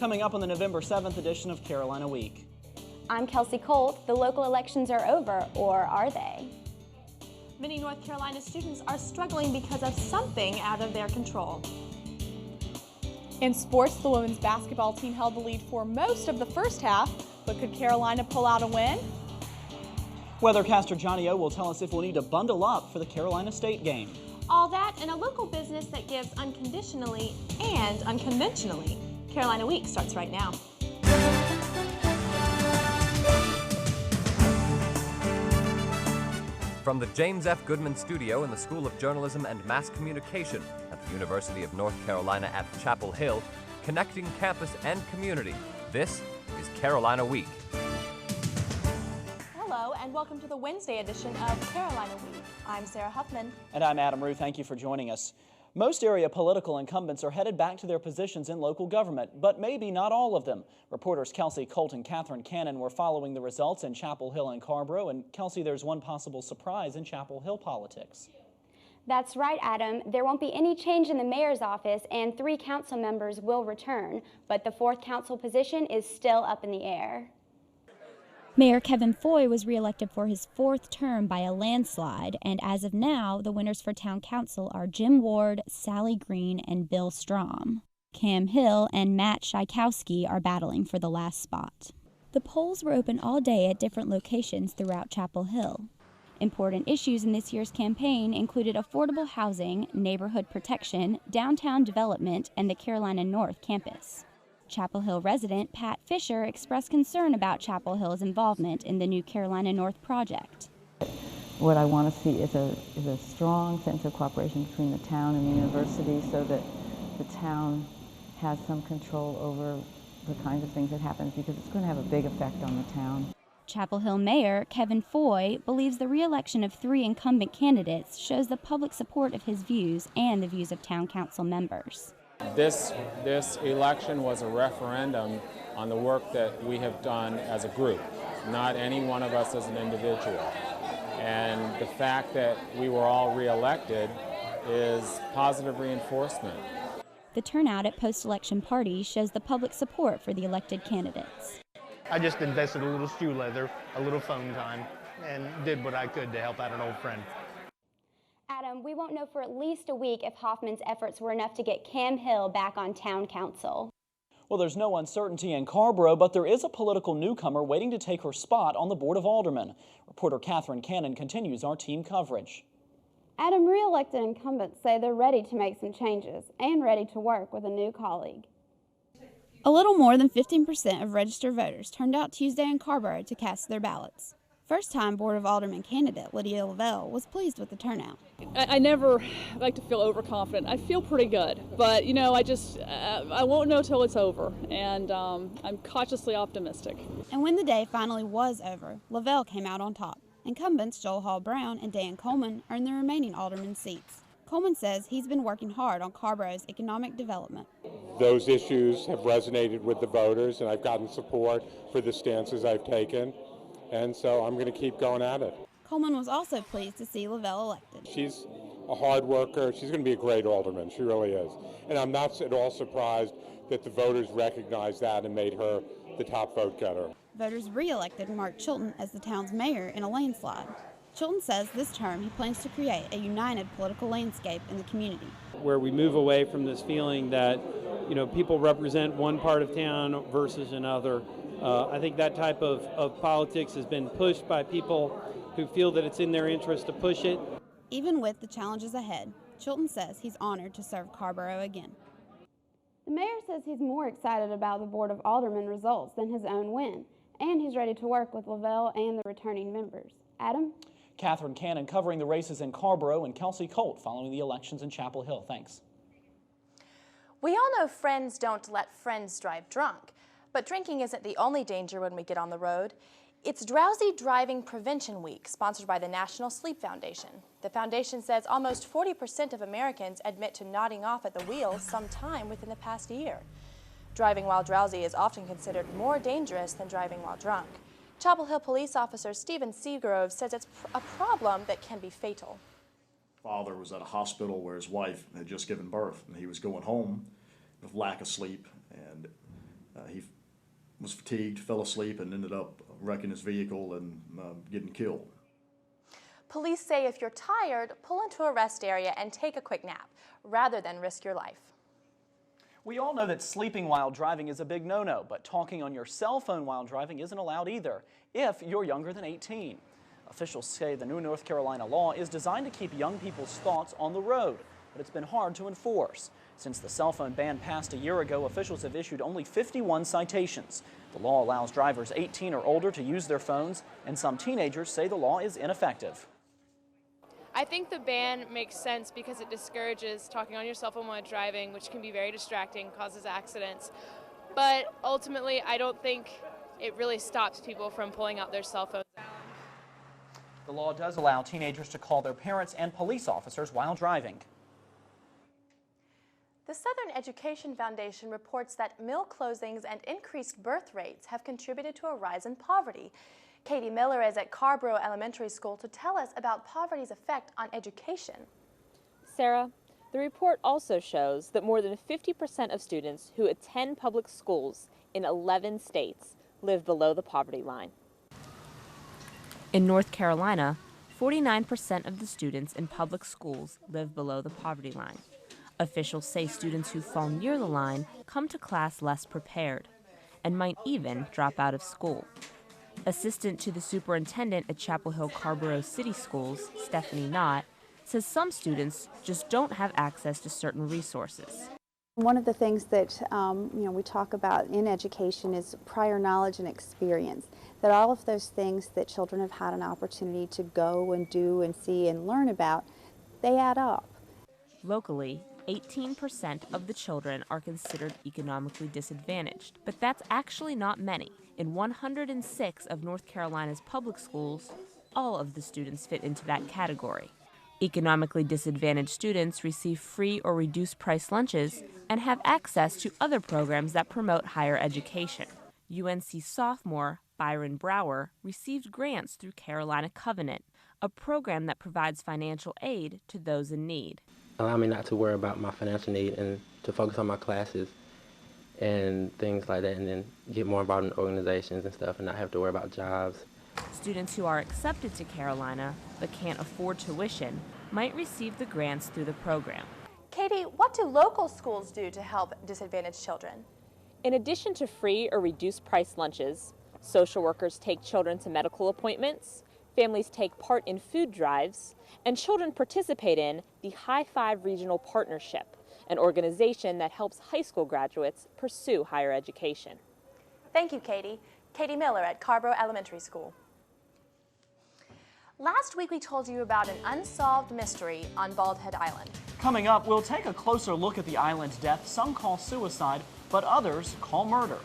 Coming up on the November 7th edition of Carolina Week. I'm Kelsey Colt. The local elections are over, or are they? Many North Carolina students are struggling because of something out of their control. In sports, the women's basketball team held the lead for most of the first half, but could Carolina pull out a win? Weathercaster Johnny O will tell us if we'll need to bundle up for the Carolina State game. All that and a local business that gives unconditionally and unconventionally. Carolina Week starts right now. From the James F. Goodman Studio in the School of Journalism and Mass Communication at the University of North Carolina at Chapel Hill, connecting campus and community, this is Carolina Week. Hello and welcome to the Wednesday edition of Carolina Week. I'm Sarah Huffman. And I'm Adam Rue. Thank you for joining us. Most area political incumbents are headed back to their positions in local government, but maybe not all of them. Reporters Kelsey Colt and Catherine Cannon were following the results in Chapel Hill and Carborough. And Kelsey, there's one possible surprise in Chapel Hill politics. That's right, Adam. There won't be any change in the mayor's office, and 3 council members will return, but the 4th council position is still up in the air. Mayor Kevin Foy was reelected for his 4th term by a landslide, and as of now, the winners for town council are Jim Ward, Sally Green, and Bill Strom. Cam Hill and Matt Schykowski are battling for the last spot. The polls were open all day at different locations throughout Chapel Hill. Important issues in this year's campaign included affordable housing, neighborhood protection, downtown development, and the Carolina North campus. Chapel Hill resident Pat Fisher expressed concern about Chapel Hill's involvement in the new Carolina North project. What I want to see is a strong sense of cooperation between the town and the university so that the town has some control over the kinds of things that happen, because it's going to have a big effect on the town. Chapel Hill Mayor Kevin Foy believes the re-election of 3 incumbent candidates shows the public support of his views and the views of town council members. This election was a referendum on the work that we have done as a group, not any one of us as an individual. And the fact that we were all re-elected is positive reinforcement. The turnout at post-election parties shows the public support for the elected candidates. I just invested a little shoe leather, a little phone time, and did what I could to help out an old friend. Adam, we won't know for at least a week if Hoffman's efforts were enough to get Cam Hill back on town council. Well, there's no uncertainty in Carborough, but there is a political newcomer waiting to take her spot on the Board of Aldermen. Reporter Catherine Cannon continues our team coverage. Adam, re-elected incumbents say they're ready to make some changes and ready to work with a new colleague. A little more than 15% of registered voters turned out Tuesday in Carborough to cast their ballots. First-time Board of Aldermen candidate Lydia Lavelle was pleased with the turnout. I never like to feel overconfident. I feel pretty good, but you know, I won't know till it's over, and I'm cautiously optimistic. And when the day finally was over, Lavelle came out on top. Incumbents Joel Hall Brown and Dan Coleman earned the remaining alderman seats. Coleman says he's been working hard on Carborough's economic development. Those issues have resonated with the voters, and I've gotten support for the stances I've taken. And so I'm going to keep going at it. Coleman was also pleased to see Lavelle elected. She's a hard worker. She's going to be a great alderman. She really is. And I'm not at all surprised that the voters recognized that and made her the top vote getter. Voters re-elected Mark Chilton as the town's mayor in a landslide. Chilton says this term he plans to create a united political landscape in the community, where we move away from this feeling that, you know, people represent one part of town versus another. I think that type of politics has been pushed by people who feel that it's in their interest to push it. Even with the challenges ahead, Chilton says he's honored to serve Carborough again. The mayor says he's more excited about the Board of Aldermen results than his own win, and he's ready to work with Lavelle and the returning members. Adam? Catherine Cannon covering the races in Carborough, and Kelsey Colt following the elections in Chapel Hill. Thanks. We all know friends don't let friends drive drunk. But drinking isn't the only danger when we get on the road. It's Drowsy Driving Prevention Week, sponsored by the National Sleep Foundation. The foundation says almost 40% of Americans admit to nodding off at the wheel sometime within the past year. Driving while drowsy is often considered more dangerous than driving while drunk. Chapel Hill police officer Stephen Seagrove says it's a problem that can be fatal. Father was at a hospital where his wife had just given birth, and he was going home with lack of sleep, and He was fatigued, fell asleep, and ended up wrecking his vehicle and getting killed. Police say if you're tired, pull into a rest area and take a quick nap, rather than risk your life. We all know that sleeping while driving is a big no-no, but talking on your cell phone while driving isn't allowed either, if you're younger than 18. Officials say the new North Carolina law is designed to keep young people's thoughts on the road, but it's been hard to enforce. Since the cell phone ban passed a year ago, officials have issued only 51 citations. The law allows drivers 18 or older to use their phones, and some teenagers say the law is ineffective. I think the ban makes sense because it discourages talking on your cell phone while driving, which can be very distracting, causes accidents. But ultimately, I don't think it really stops people from pulling out their cell phones. The law does allow teenagers to call their parents and police officers while driving. The Southern Education Foundation reports that mill closings and increased birth rates have contributed to a rise in poverty. Katie Miller is at Carborough Elementary School to tell us about poverty's effect on education. Sarah, the report also shows that more than 50% of students who attend public schools in 11 states live below the poverty line. In North Carolina, 49% of the students in public schools live below the poverty line. Officials say students who fall near the line come to class less prepared and might even drop out of school. Assistant to the superintendent at Chapel Hill Carborough City Schools, Stephanie Knott, says some students just don't have access to certain resources. One of the things that we talk about in education is prior knowledge and experience, that all of those things that children have had an opportunity to go and do and see and learn about, they add up. Locally, 18% of the children are considered economically disadvantaged, but that's actually not many. In 106 of North Carolina's public schools, all of the students fit into that category. Economically disadvantaged students receive free or reduced price lunches and have access to other programs that promote higher education. UNC sophomore Byron Brower received grants through Carolina Covenant, a program that provides financial aid to those in need. Allow me not to worry about my financial need and to focus on my classes and things like that, and then get more involved in organizations and stuff and not have to worry about jobs. Students who are accepted to Carolina but can't afford tuition might receive the grants through the program. Katie, what do local schools do to help disadvantaged children? In addition to free or reduced price lunches, social workers take children to medical appointments, families take part in food drives, and children participate in the High Five Regional Partnership, an organization that helps high school graduates pursue higher education. Thank you, Katie. Katie Miller at Carborough Elementary School. Last week we told you about an unsolved mystery on Bald Head Island. Coming up, we'll take a closer look at the island's death some call suicide, but others call murder.